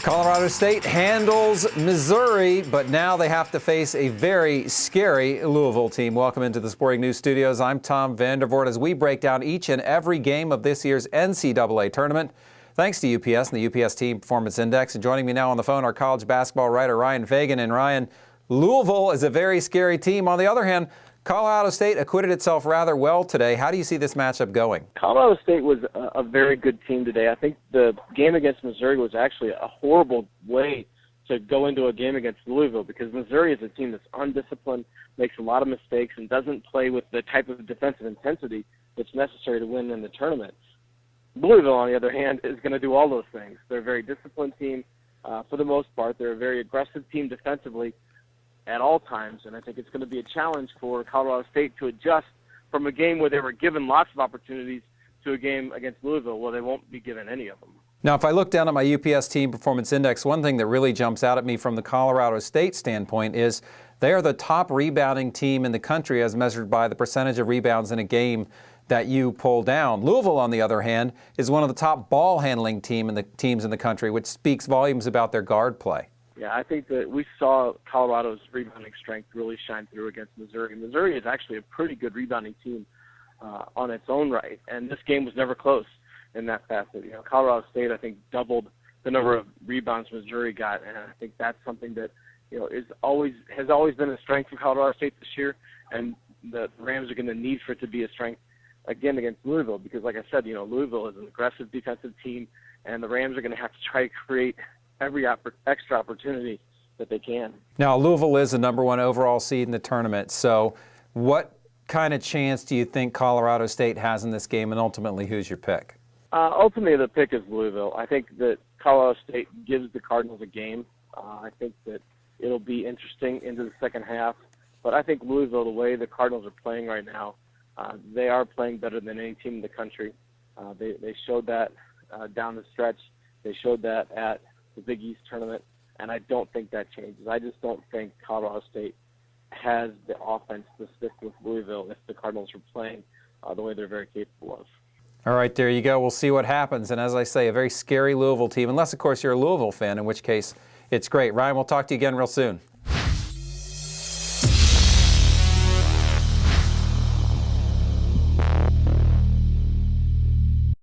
Colorado State handles Missouri, but now they have to face a very scary Louisville team. Welcome into the Sporting News Studios. I'm Tom Vandervoort as we break down each and every game of this year's NCAA tournament. Thanks to UPS and the UPS Team Performance Index. And joining me now on the phone, our college basketball writer Ryan Fagan. And Ryan, Louisville is a very scary team. On the other hand, Colorado State acquitted itself rather well today. How do you see this matchup going? Colorado State was a very good team today. I think the game against Missouri was actually a horrible way to go into a game against Louisville because Missouri is a team that's undisciplined, makes a lot of mistakes, and doesn't play with the type of defensive intensity that's necessary to win in the tournament. Louisville, on the other hand, is going to do all those things. They're a very disciplined team for the most part. They're a very aggressive team defensively at all times, and I think it's going to be a challenge for Colorado State to adjust from a game where they were given lots of opportunities to a game against Louisville where they won't be given any of them. Now, if I look down at my UPS Team Performance Index, one thing that really jumps out at me from the Colorado State standpoint is they are the top rebounding team in the country as measured by the percentage of rebounds in a game that you pull down. Louisville, on the other hand, is one of the top ball handling teams in the country, which speaks volumes about their guard play. Yeah, I think that we saw Colorado's rebounding strength really shine through against Missouri. Missouri is actually a pretty good rebounding team on its own right, and this game was never close in that facet. You know, Colorado State, I think, doubled the number of rebounds Missouri got, and I think that's something that has always been a strength for Colorado State this year, and the Rams are going to need for it to be a strength again against Louisville because, like I said, Louisville is an aggressive defensive team, and the Rams are going to have to try to create every extra opportunity that they can. Now, Louisville is the #1 overall seed in the tournament, so what kind of chance do you think Colorado State has in this game, and ultimately, who's your pick? Ultimately, the pick is Louisville. I think that Colorado State gives the Cardinals a game. I think that it'll be interesting into the second half, but I think Louisville, the way the Cardinals are playing right now, they are playing better than any team in the country. They showed that down the stretch. They showed that at the Big East tournament, and I don't think that changes. I just don't think Colorado State has the offense to stick with Louisville if the Cardinals are playing the way they're very capable of. All right, there you go. We'll see what happens. And as I say, a very scary Louisville team, unless, of course, you're a Louisville fan, in which case it's great. Ryan, we'll talk to you again real soon.